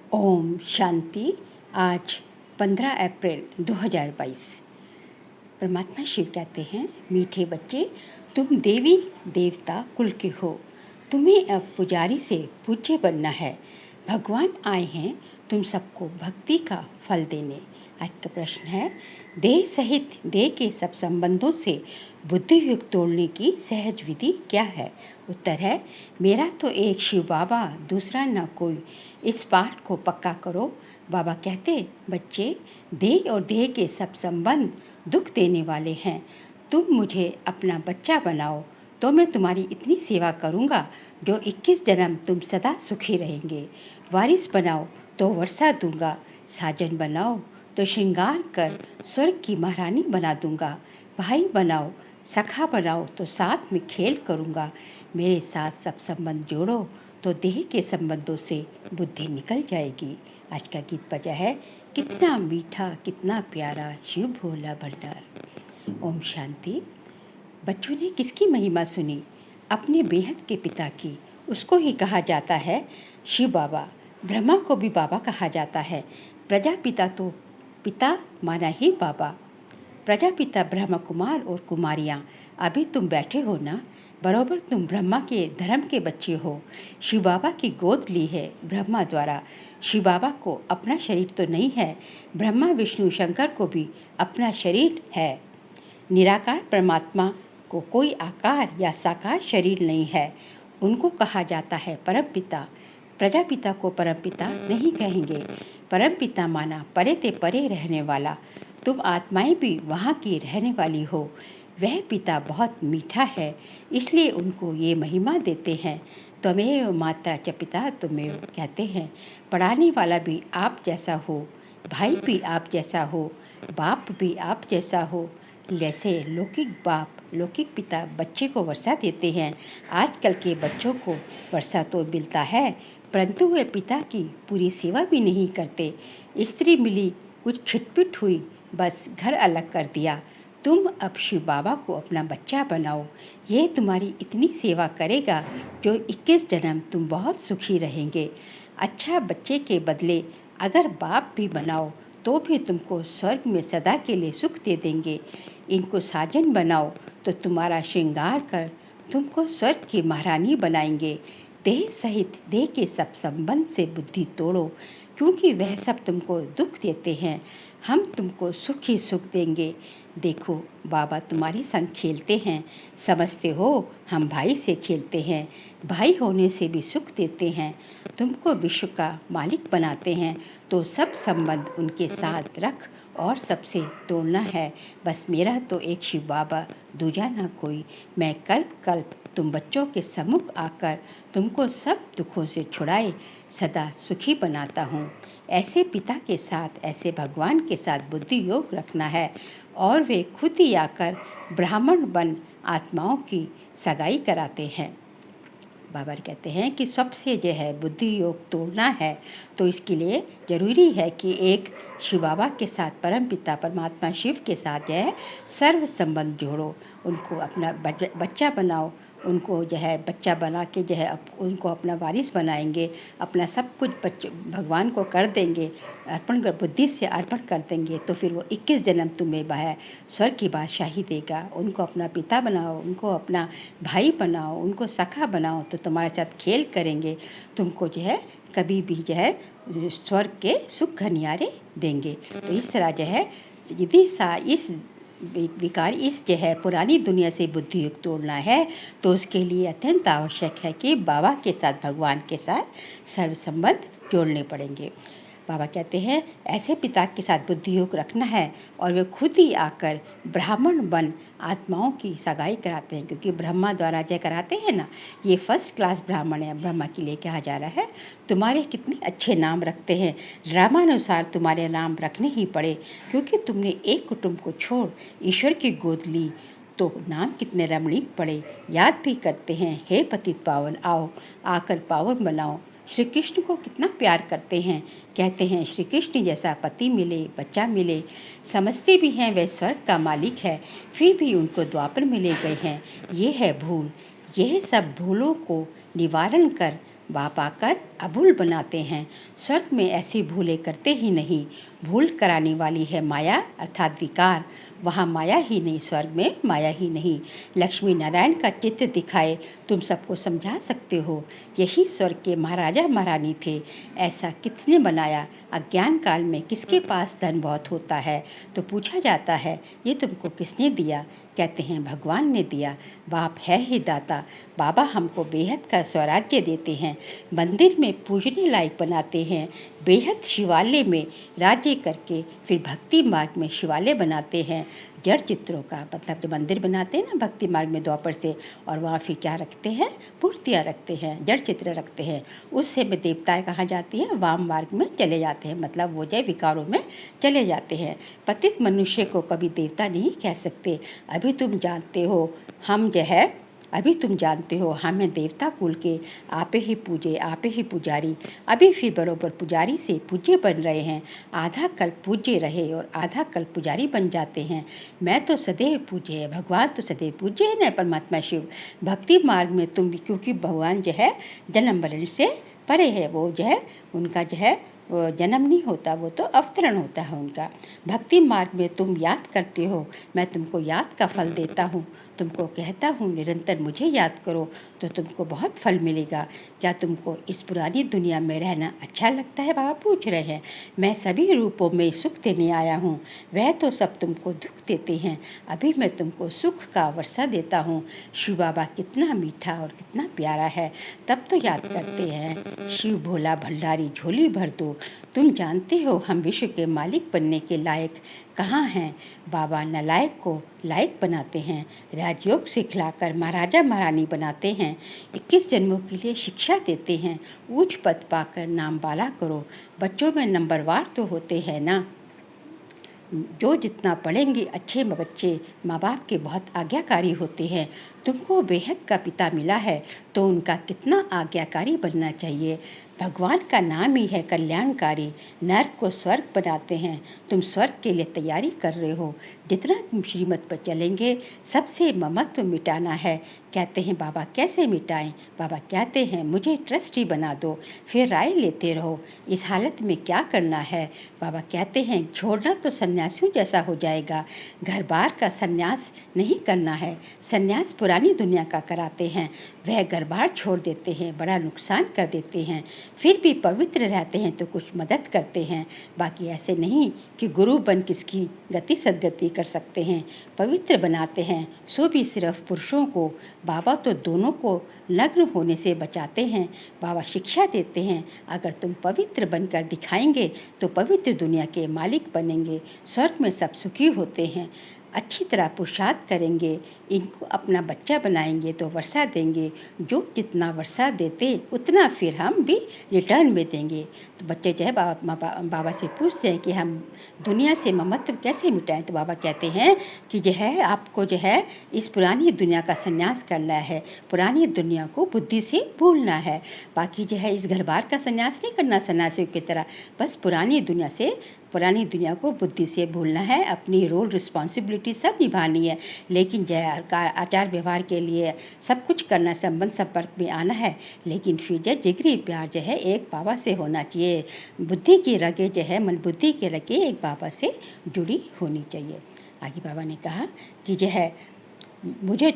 ओम शांति। आज 15 अप्रैल 2022। परमात्मा शिव कहते हैं, मीठे बच्चे, तुम देवी देवता कुल के हो। तुम्हें अब पुजारी से पूज्य बनना है। भगवान आए हैं तुम सबको भक्ति का फल देने। आज का प्रश्न है, देह सहित देह के सब संबंधों से बुद्धि युग तोड़ने की सहज विधि क्या है? उत्तर है, मेरा तो एक शिव बाबा, दूसरा ना कोई। इस पाठ को पक्का करो। बाबा कहते, बच्चे, देह और देह के सब संबंध दुख देने वाले हैं। तुम मुझे अपना बच्चा बनाओ तो मैं तुम्हारी इतनी सेवा करूँगा जो 21 जन्म तुम सदा सुखी रहेंगे। वारिस बनाओ तो वर्षा दूंगा, साजन बनाओ तो श्रृंगार कर स्वर्ग की महारानी बना दूंगा। भाई बनाओ, सखा बनाओ तो साथ में खेल करूँगा। मेरे साथ सब संबंध जोड़ो तो देह के संबंधों से बुद्धि निकल जाएगी। आज का गीत बजा है, कितना मीठा कितना प्यारा शिव भोला भंडार। ओम शांति। बच्चों ने किसकी महिमा सुनी? अपने बेहद के पिता की। उसको ही कहा जाता है शिव बाबा। ब्रह्मा को भी बाबा कहा जाता है। प्रजापिता तो पिता माना ही बाबा। प्रजापिता ब्रह्मा कुमार और कुमारियाँ, अभी तुम बैठे हो ना, बरोबर तुम ब्रह्मा के धर्म के बच्चे हो। शिव बाबा की गोद ली है ब्रह्मा द्वारा। शिव बाबा को अपना शरीर तो नहीं है, ब्रह्मा विष्णु शंकर को भी अपना शरीर है। निराकार परमात्मा को कोई आकार या साकार शरीर नहीं है। उनको कहा जाता है परमपिता। प्रजापिता को परमपिता नहीं कहेंगे। परमपिता माना परे ते परे रहने वाला। तुम आत्माएं भी वहाँ की रहने वाली हो। वह पिता बहुत मीठा है, इसलिए उनको ये महिमा देते हैं। त्वमेव माता च पिता त्वमेव कहते हैं। पढ़ाने वाला भी आप जैसा हो, भाई भी आप जैसा हो, बाप भी आप जैसा हो। जैसे लौकिक बाप, लौकिक पिता बच्चे को वर्षा देते हैं, आजकल के बच्चों को वर्षा तो मिलता है, परंतु वे पिता की पूरी सेवा भी नहीं करते। स्त्री मिली, कुछ खिटपिट हुई, बस घर अलग कर दिया। तुम अब शिव बाबा को अपना बच्चा बनाओ, ये तुम्हारी इतनी सेवा करेगा जो 21 जन्म तुम बहुत सुखी रहेंगे। अच्छा बच्चे के बदले अगर बाप भी बनाओ तो भी तुमको स्वर्ग में सदा के लिए सुख दे देंगे। इनको साजन बनाओ तो तुम्हारा श्रृंगार कर तुमको स्वर्ग की महारानी बनाएंगे। देह सहित देह के सब संबंध से बुद्धि तोड़ो, क्योंकि वह सब तुमको दुख देते हैं। हम तुमको सुख ही सुख देंगे। देखो, बाबा तुम्हारे संग खेलते हैं, समझते हो हम भाई से खेलते हैं। भाई होने से भी सुख देते हैं। तुमको विश्व का मालिक बनाते हैं, तो सब संबंध उनके साथ रख और सबसे तोड़ना है। बस मेरा तो एक शिव बाबा, दूजा ना कोई। मैं कल्प कल्प तुम बच्चों के सम्मुख आकर तुमको सब दुखों से छुड़ाए सदा सुखी बनाता हूँ। ऐसे पिता के साथ, ऐसे भगवान के साथ बुद्धि योग रखना है और वे खुद ही आकर ब्राह्मण बन आत्माओं की सगाई कराते हैं। बाबा कहते हैं कि सबसे जो है बुद्धि योग तोड़ना है, तो इसके लिए ज़रूरी है कि एक शिव बाबा के साथ, परम पिता परमात्मा शिव के साथ जो है सर्व संबंध जोड़ो। उनको अपना बच्चा बनाओ, उनको जो है बच्चा बना के जो है उनको अपना वारिस बनाएंगे। अपना सब कुछ भगवान को कर देंगे, अर्पण कर, बुद्धि से अर्पण कर देंगे, तो फिर वो 21 जन्म तुम्हें स्वर्ग की बादशाही देगा। उनको अपना पिता बनाओ, उनको अपना भाई बनाओ, उनको सखा बनाओ, तो तुम्हारे साथ खेल करेंगे। तुमको जो है कभी भी जो है स्वर्ग के सुख घनियारे देंगे। तो इस तरह जो है यदि इस विकार इस जो है पुरानी दुनिया से बुद्धि युग तोड़ना है, तो उसके लिए अत्यंत आवश्यक है कि बाबा के साथ, भगवान के साथ सर्व संबंध जोड़ने पड़ेंगे। बाबा कहते हैं ऐसे पिता के साथ बुद्धि योग रखना है और वे खुद ही आकर ब्राह्मण बन आत्माओं की सगाई कराते हैं, क्योंकि ब्रह्मा द्वारा जय कराते हैं ना, ये फर्स्ट क्लास ब्राह्मण है। ब्रह्मा के लिए कहा जा रहा है, तुम्हारे कितने अच्छे नाम रखते हैं, ड्रामानुसार तुम्हारे नाम रखने ही पड़े, क्योंकि तुमने एक कुटुंब को छोड़ ईश्वर की गोद ली, तो नाम कितने रमणीक पड़े। याद भी करते हैं, हे पतित पावन आओ, आकर पावन बनाओ। श्री कृष्ण को कितना प्यार करते हैं, कहते हैं श्री कृष्ण जैसा पति मिले, बच्चा मिले। समझते भी हैं वह स्वर्ग का मालिक है, फिर भी उनको द्वापर में ले गए हैं। ये है भूल। यह सब भूलों को निवारण कर बाप आकर अभूल बनाते हैं। स्वर्ग में ऐसी भूलें करते ही नहीं। भूल कराने वाली है माया अर्थात विकार। वहाँ माया ही नहीं, स्वर्ग में माया ही नहीं। लक्ष्मी नारायण का चित्र दिखाए तुम सबको समझा सकते हो। यही स्वर्ग के महाराजा महारानी थे। ऐसा किसने बनाया? अज्ञान काल में किसके पास धन बहुत होता है तो पूछा जाता है ये तुमको किसने दिया? कहते हैं भगवान ने दिया। बाप है ही दाता। बाबा हमको बेहद का स्वराज्य देते हैं, मंदिर में पूजने लायक बनाते हैं। बेहद शिवालय में राज्य करके फिर भक्ति मार्ग में शिवालय बनाते हैं। जड़ चित्रों का मतलब जो मंदिर बनाते हैं ना भक्ति मार्ग में द्वापर से, और वहाँ फिर क्या रखते हैं? मूर्तियाँ रखते हैं, जड़ चित्र रखते हैं। उससे में देवताएं कहाँ जाती हैं? वाम मार्ग में चले जाते हैं, मतलब वो जय विकारों में चले जाते हैं। पतित मनुष्य को कभी देवता नहीं कह सकते। अभी तुम जानते हो हम जो है हमें देवता कुल के आपे ही पूजे, आपे ही पुजारी। अभी फिर बरोबर पुजारी से पूज्य बन रहे हैं। आधा कल्प पूज्य रहे और आधा कल्प पुजारी बन जाते हैं। मैं तो सदैव पूज्य है, भगवान तो सदैव पूज्य है ना, परमात्मा शिव। भक्ति मार्ग में तुम, क्योंकि भगवान जो है जन्म मरण से परे है, वो जो है उनका जो है वो जन्म नहीं होता, वो तो अवतरण होता है उनका। भक्ति मार्ग में तुम याद करते हो, मैं तुमको याद का फल देता हूँ। तुमको कहता हूँ निरंतर मुझे याद करो तो तुमको बहुत फल मिलेगा। क्या तुमको इस पुरानी दुनिया में रहना अच्छा लगता है? बाबा पूछ रहे हैं। मैं सभी रूपों में सुख देने आया हूँ, वह तो सब तुमको दुख देते हैं। अभी मैं तुमको सुख का वर्षा देता हूँ। शिव बाबा कितना मीठा और कितना प्यारा है। तब तो याद करते हैं शिव भोला भंडारी झोली भर दो। तुम जानते हो हम विश्व के मालिक बनने के लायक कहाँ हैं? बाबा नालायक को लायक बनाते हैं, राजयोग सिखलाकर महाराजा महारानी बनाते हैं, 21 जन्मों के लिए शिक्षा देते हैं। ऊंच पद पाकर नाम बाला करो। बच्चों में नंबरवार तो होते हैं ना, जो जितना पढ़ेंगे अच्छे बच्चे माँ बाप के बहुत आज्ञाकारी होते हैं। तुमको बेहद का पिता मिला है तो उनका कितना आज्ञाकारी बनना चाहिए। भगवान का नाम ही है कल्याणकारी। नर्क को स्वर्ग बनाते हैं, तुम स्वर्ग के लिए तैयारी कर रहे हो। जितना तुम श्रीमत पर चलेंगे सबसे ममत्व मिटाना है। कहते हैं बाबा कैसे मिटाएं? बाबा कहते हैं मुझे ट्रस्टी बना दो, फिर राय लेते रहो इस हालत में क्या करना है। बाबा कहते हैं छोड़ना तो सन्यासियों जैसा हो जाएगा। घर बार का सन्यास नहीं करना है। सन्यास पुरानी दुनिया का कराते हैं, वह घर बार छोड़ देते हैं, बड़ा नुकसान कर देते हैं। फिर भी पवित्र रहते हैं तो कुछ मदद करते हैं, बाकी ऐसे नहीं कि गुरु बन किसकी गति सदगति कर सकते हैं। पवित्र बनाते हैं सो भी सिर्फ पुरुषों को। बाबा तो दोनों को नग्न होने से बचाते हैं। बाबा शिक्षा देते हैं अगर तुम पवित्र बनकर दिखाएंगे तो पवित्र दुनिया के मालिक बनेंगे। स्वर्ग में सब सुखी होते हैं। अच्छी तरह पुरुषार्थ करेंगे, इनको अपना बच्चा बनाएंगे तो वर्षा देंगे। जो जितना वर्षा देते उतना फिर हम भी रिटर्न में देंगे। तो बच्चे जो है बाबा से पूछते हैं कि हम दुनिया से ममत्व कैसे मिटाएं। तो बाबा कहते हैं कि जो है आपको जो है इस पुरानी दुनिया का संन्यास करना है, पुरानी दुनिया को बुद्धि से भूलना है। बाकी जो है इस घर बार का संन्यास नहीं करना सन्यासियों की तरह, बस पुरानी दुनिया को बुद्धि से भूलना है। अपनी रोल रिस्पॉन्सिबिलिटी सब निभानी है, लेकिन जो है आचार व्यवहार के लिए सब कुछ करना, संबंध संपर्क में आना है, लेकिन फिर जो जिगरी प्यार जो है एक बाबा से होना चाहिए। बुद्धि की रगे जो है मन बुद्धि के रगे एक बाबा से जुड़ी होनी चाहिए। आगे बाबा ने कहा कि जो है मुझे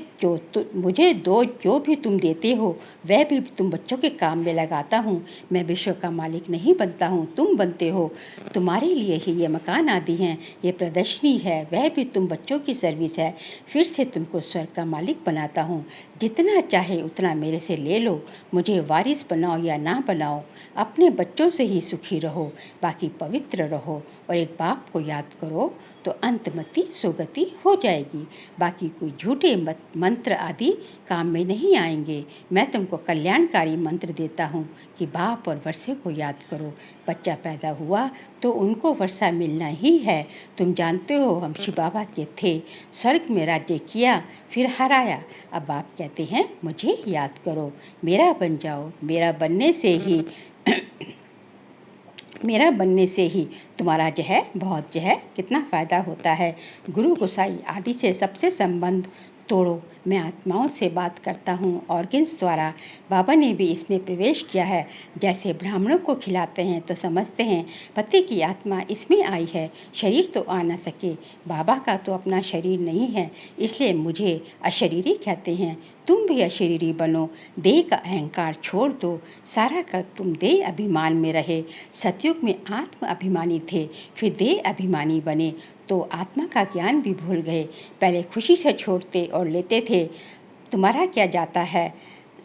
जो भी तुम देते हो वह भी तुम बच्चों के काम में लगाता हूँ। मैं विश्व का मालिक नहीं बनता हूँ, तुम बनते हो। तुम्हारे लिए ही ये मकान आदि हैं, ये प्रदर्शनी है, वह भी तुम बच्चों की सर्विस है। फिर से तुमको स्वर्ग का मालिक बनाता हूँ। जितना चाहे उतना मेरे से ले लो, मुझे वारिस बनाओ या ना बनाओ, अपने बच्चों से ही सुखी रहो, बाकी पवित्र रहो और एक बाप को याद करो तो अंतमति सुगति हो जाएगी। बाकी कोई झूठे मंत्र आदि काम में नहीं आएंगे। मैं तुमको कल्याणकारी मंत्र देता हूँ कि बाप और वर्षे को याद करो। बच्चा पैदा हुआ तो उनको वर्षा मिलना ही है। तुम जानते हो हम शिव बाबा के थे, स्वर्ग में राज्य किया फिर हराया। अब बाप कहते हैं मुझे याद करो, मेरा बन जाओ। मेरा बनने से ही तुम्हारा जो है बहुत जो है कितना फ़ायदा होता है। गुरु गोसाई आदि से सबसे संबंध तोड़ो। मैं आत्माओं से बात करता हूँ, ऑर्गन्स द्वारा। बाबा ने भी इसमें प्रवेश किया है। जैसे ब्राह्मणों को खिलाते हैं तो समझते हैं पति की आत्मा इसमें आई है, शरीर तो आ न सके। बाबा का तो अपना शरीर नहीं है, इसलिए मुझे अशरीरी कहते हैं। तुम भी अशरीरी बनो, देह का अहंकार छोड़ दो। सारा कल तुम देह अभिमान में रहे। सतयुग में आत्म अभिमानी थे, फिर देह अभिमानी बने तो आत्मा का ज्ञान भी भूल गए। पहले खुशी से छोड़ते और लेते थे। तुम्हारा क्या जाता है?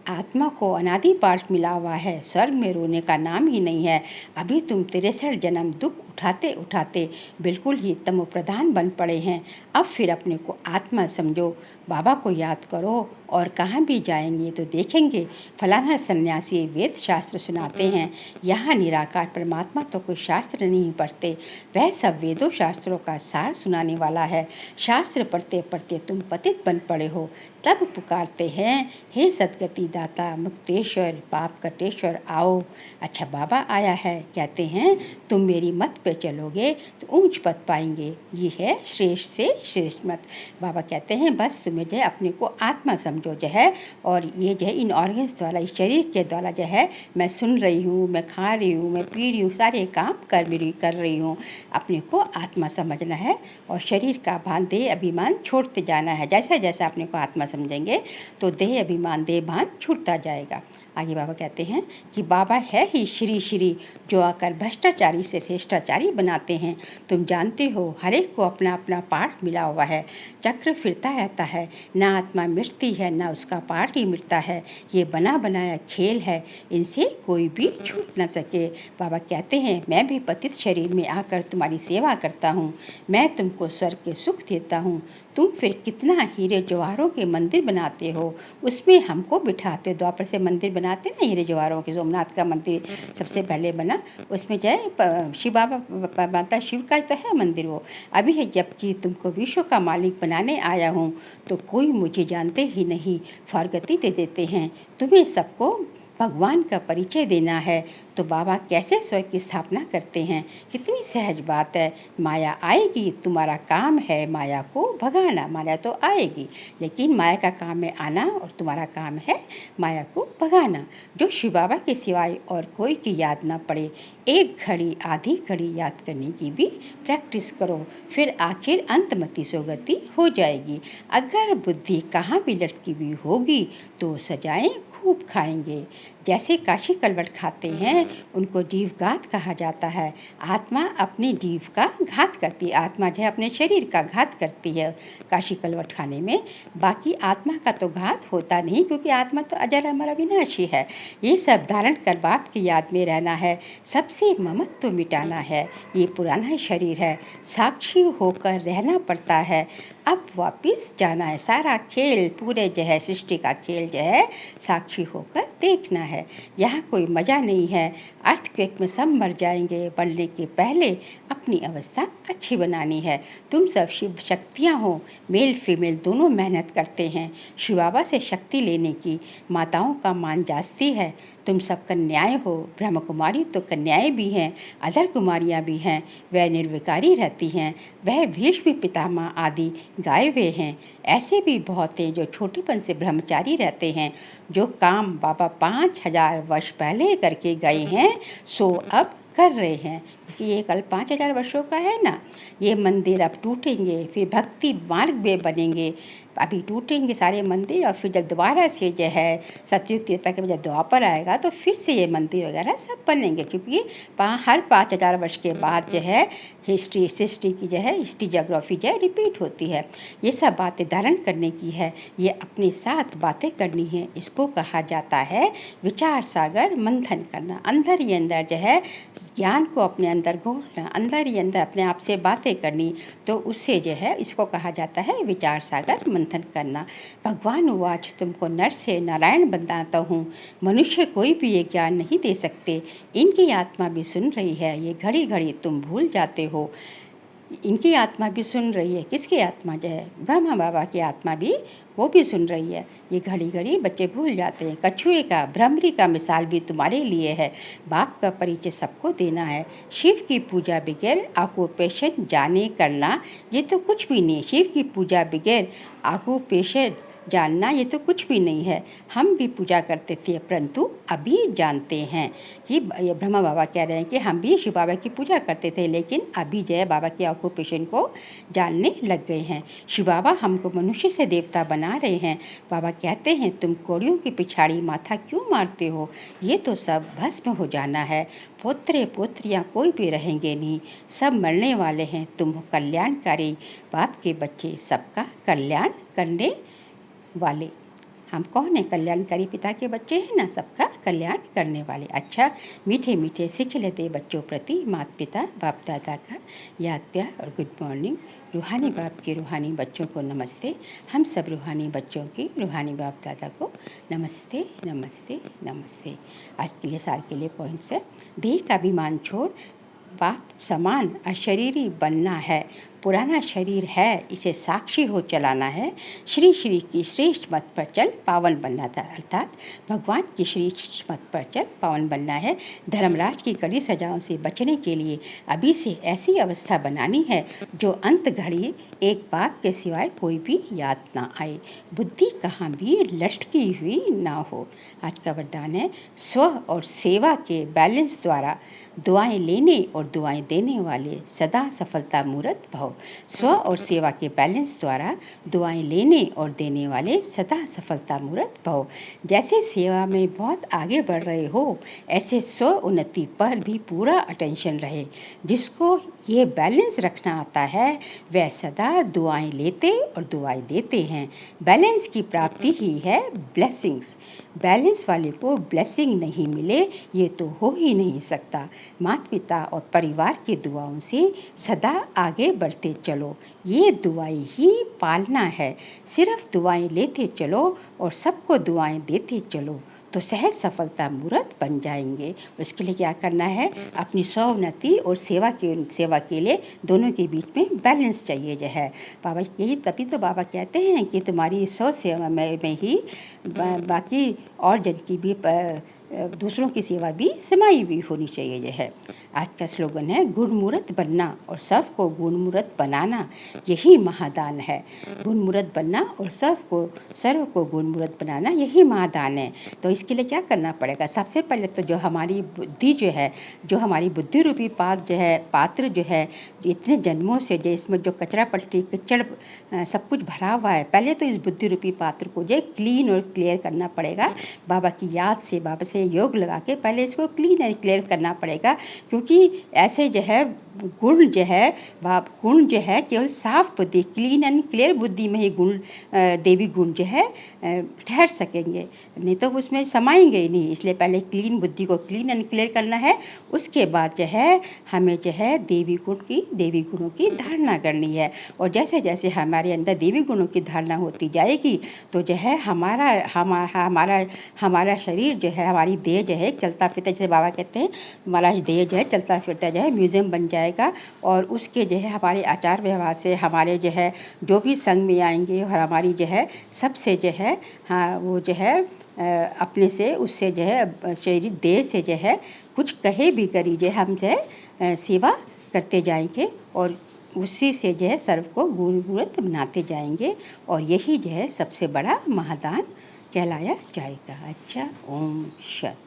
आत्मा को अनादि पाठ मिला हुआ है, स्वर्ग में रोने का नाम ही नहीं है। अभी तुम 63 जन्म दुख उठाते उठाते बिल्कुल ही तमो प्रधान बन पड़े हैं। अब फिर अपने को आत्मा समझो, बाबा को याद करो और कहाँ भी जाएंगे तो देखेंगे फलाना सन्यासी वेद शास्त्र सुनाते हैं। यहाँ निराकार परमात्मा तो कोई शास्त्र नहीं पढ़ते, वह सब वेदों शास्त्रों का सार सुनाने वाला है। शास्त्र पढ़ते पढ़ते तुम पतित बन पड़े हो, तब पुकारते हैं हे सदगति दाता मुक्तेश्वर पाप कटेश्वर आओ। अच्छा बाबा आया है, कहते हैं तुम मेरी मत पे चलोगे तो ऊंच पद पाएंगे। ये है श्रेष्ठ से श्रेष्ठ मत। बाबा कहते हैं बस तुम्हें जो है अपने को आत्मा समझो जो है, और ये जो है इन ऑर्गन्स द्वारा, इस शरीर के द्वारा जो है मैं सुन रही हूँ, मैं खा रही हूँ, मैं पी रही हूँ, सारे काम कर रही हूँ। अपने को आत्मा समझना है और शरीर का भान देह अभिमान छोड़ते जाना है। जैसा जैसा अपने को आत्मा समझेंगे तो देह अभिमान देह भान छूटता जाएगा। आगे बाबा कहते हैं कि बाबा है ही श्री श्री जो आकर भ्रष्टाचारी से श्रेष्ठाचारी बनाते हैं। तुम जानते हो हर एक को अपना अपना पाठ मिला हुआ है, चक्र फिरता रहता है, ना आत्मा मिटती है ना उसका पाठ ही मिटता है। ये बना बनाया खेल है, इनसे कोई भी छूट न सके। बाबा कहते हैं मैं भी पतित शरीर में आकर तुम्हारी सेवा करता हूँ, मैं तुमको स्वर्ग के सुख देता हूँ। तुम फिर कितना हीरे जवाहरों के मंदिर बनाते हो, उसमें हमको बिठाते हो। द्वापर से मंदिर बनाते ना हीरे जवाहरों के, सोमनाथ का मंदिर सबसे पहले बना, उसमें जय शिव बाबा माता शिव का तो है मंदिर वो अभी है। जबकि तुमको विश्व का मालिक बनाने आया हूँ तो कोई मुझे जानते ही नहीं, फरगति दे देते हैं। तुम्हें सबको भगवान का परिचय देना है तो बाबा कैसे स्वर्ग की स्थापना करते हैं। कितनी सहज बात है। माया आएगी, तुम्हारा काम है माया को भगाना। माया तो आएगी लेकिन माया का काम है आना और तुम्हारा काम है माया को भगाना। जो शिव बाबा के सिवाय और कोई की याद ना पड़े, एक घड़ी आधी घड़ी याद करने की भी प्रैक्टिस करो, फिर आखिर अंतमति सोगति हो जाएगी। अगर बुद्धि कहाँ भी लटकी हुई होगी तो सजाएं खूब खाएंगे। जैसे काशी कलवट खाते हैं उनको जीव घात कहा जाता है। आत्मा अपनी जीव का घात करती है, आत्मा जो है अपने शरीर का घात करती है काशी कलवट खाने में। बाकी आत्मा का तो घात होता नहीं, क्योंकि आत्मा तो अजर अमर अविनाशी है। ये सब धारण कर बाप की याद में रहना है, सबसे ममत्व मिटाना है। ये पुराना शरीर है, साक्षी होकर रहना पड़ता है। अब वापस जाना है। सारा खेल पूरे जो है सृष्टि का खेल जो है साक्षी होकर देखना है। यहाँ कोई मज़ा नहीं है। अर्थक्वेक में सब मर जाएंगे, बढ़ने के पहले अपनी अवस्था अच्छी बनानी है। तुम सब शिव शक्तियाँ हो, मेल फीमेल दोनों मेहनत करते हैं शिव बाबा से शक्ति लेने की। माताओं का मान जास्ती है, तुम सब कन्याएं हो। ब्रह्म कुमारी तो कन्याएं भी हैं, अधर कुमारियाँ भी हैं, वह निर्विकारी रहती हैं। वह भीष्म पितामह आदि गाए हुए हैं। ऐसे भी बहुत हैं जो छोटीपन से ब्रह्मचारी रहते हैं। जो काम बाबा 5000 वर्ष पहले करके गए हैं सो अब कर रहे हैं, क्योंकि ये कल 5000 वर्षों का है ना। ये मंदिर अब टूटेंगे, फिर भक्ति मार्ग में बनेंगे। अभी टूटेंगे सारे मंदिर और फिर जब दोबारा से जो है सतयुग त्रेता के जब द्वापर आएगा तो फिर से ये मंदिर वगैरह सब बनेंगे, क्योंकि हर 5000 वर्ष के बाद जो है हिस्ट्री की जो है हिस्ट्री जोग्राफी जो है रिपीट होती है। ये सब बातें धारण करने की है, ये अपने साथ बातें करनी है। इसको कहा जाता है विचार सागर मंथन करना। अंदर ही अंदर जो है ज्ञान को अपने अंदर घोलना, अंदर ही अंदर अपने आप से बातें करनी, तो उससे जो है इसको कहा जाता है विचार सागर मंथन करना। भगवान उवाच तुमको नर से नारायण बनाता हूँ, मनुष्य कोई भी ये ज्ञान नहीं दे सकते। इनकी आत्मा भी सुन रही है, ये घड़ी घड़ी तुम भूल जाते हो। इनकी आत्मा भी सुन रही है। किसकी आत्मा जो है? ब्रह्मा बाबा की आत्मा भी वो भी सुन रही है। ये घड़ी घड़ी बच्चे भूल जाते हैं। कछुए का, भ्रमरी का मिसाल भी तुम्हारे लिए है। बाप का परिचय सबको देना है। शिव की पूजा बगैर ऑक्यूपेशन जाने करना ये तो कुछ भी नहीं है। शिव की पूजा बगैर ऑक्यूपेशन जानना ये तो कुछ भी नहीं है। हम भी पूजा करते थे, परंतु अभी जानते हैं कि ये ब्रह्मा बाबा कह रहे हैं कि हम भी शिव बाबा की पूजा करते थे, लेकिन अभी जो है बाबा के ऑक्यूपेशन को जानने लग गए हैं। शिव बाबा हमको मनुष्य से देवता बना रहे हैं। बाबा कहते हैं तुम कोड़ियों की पिछाड़ी माथा क्यों मारते हो? ये तो सब भस्म हो जाना है। पोत्रे पोत्रियाँ कोई भी रहेंगे नहीं, सब मरने वाले हैं। तुम हो कल्याणकारी बाप के बच्चे, सबका कल्याण करने वाले। हम कौन है? कल्याणकारी पिता के बच्चे हैं ना, सबका कल्याण करने वाले। अच्छा, मीठे मीठे सिख लेते बच्चों प्रति माता पिता बाप दादा का याद प्यार और गुड मॉर्निंग। रूहानी बाप के रूहानी बच्चों को नमस्ते। हम सब रूहानी बच्चों की रूहानी बाप दादा को नमस्ते नमस्ते नमस्ते। आज के लिए सार के लिए पॉइंट्स है। देह का अभिमान छोड़ बाप समान अशरीरी बनना है। पुराना शरीर है, इसे साक्षी हो चलाना है। श्री श्री की श्रेष्ठ मत पर चल पावन बनना था, अर्थात भगवान की श्रेष्ठ मत पर चल पावन बनना है। धर्मराज की कड़ी सजाओं से बचने के लिए अभी से ऐसी अवस्था बनानी है जो अंत घड़ी एक बाप के सिवाय कोई भी याद ना आए। बुद्धि कहाँ भी लटकी हुई ना हो। आज का वरदान है स्व और सेवा के बैलेंस द्वारा दुआएं लेने और दुआएं देने वाले सदा सफलता मूर्त भव। स्व और सेवा के बैलेंस द्वारा दुआएं लेने और देने वाले सदा सफलता मूर्त भव। जैसे सेवा में बहुत आगे बढ़ रहे हो, ऐसे स्व उन्नति पर भी पूरा अटेंशन रहे। जिसको ये बैलेंस रखना आता है वह सदा दुआएं लेते और दुआएं देते हैं। बैलेंस की प्राप्ति ही है ब्लेसिंग्स। बैलेंस वाले को ब्लेसिंग नहीं मिले ये तो हो ही नहीं सकता। माता पिता और परिवार की दुआओं से सदा आगे बढ़ते चलो, ये दुआएं ही पालना है। सिर्फ दुआएं लेते चलो और सबको दुआएं देते चलो तो सहज सफलता मूर्त बन जाएंगे। उसके लिए क्या करना है? अपनी स्वोन्नति और सेवा के लिए दोनों के बीच में बैलेंस चाहिए जो है। बाबा यही तभी तो बाबा कहते हैं कि तुम्हारी स्व सेवा में ही बाकी और जन की भी दूसरों की सेवा भी समाई हुई होनी चाहिए जो है। आज का स्लोगन है गुणमूर्त बनना और सबको गुणमूर्त बनाना, यही महादान है। गुणमूर्त बनना और सर्व को गुणमूर्त बनाना यही महादान है। तो इसके लिए क्या करना पड़ेगा? सबसे पहले तो जो हमारी बुद्धि जो है, जो हमारी बुद्धि रूपी पात्र जो है, इतने जन्मों से जो इसमें जो कचरा पट्टी कीचड़ सब कुछ भरा हुआ है, पहले तो इस बुद्धि रूपी पात्र को जो क्लीन और क्लियर करना पड़ेगा। बाबा की याद से, बाबा से योग लगा के पहले इसको क्लीन एंड क्लियर करना पड़ेगा। क्योंकि ऐसे जो है गुण जो है केवल साफ बुद्धि, क्लीन एंड क्लियर बुद्धि में ही गुण, देवी गुण जो है ठहर सकेंगे, नहीं तो उसमें समाएंगे ही नहीं। इसलिए पहले क्लीन बुद्धि को क्लीन एंड क्लियर करना है। उसके बाद जो है हमें जो है देवी गुणों की धारणा करनी है। और जैसे जैसे हमारे अंदर देवी गुणों की धारणा होती जाएगी तो जो है हमारा शरीर जो है, हमारी देह जो है चलता फिरता, जैसे बाबा कहते हैं हमारा देह जो है चलता फिरता जो है म्यूजियम बन जाएगा। और उसके जो है हमारे आचार व्यवहार से हमारे जो है जो भी संग में आएंगे और हमारी जो है सबसे जो है वो जो है अपने से उससे जो है शरीर देह से जो है कुछ कहे भी करी जो हम जो है सेवा करते जाएंगे और उसी से जो है सर्व को गुणमूर्त बनाते जाएंगे। और यही जो है सबसे बड़ा महादान कहलाया जाएगा। अच्छा, ओम शांति।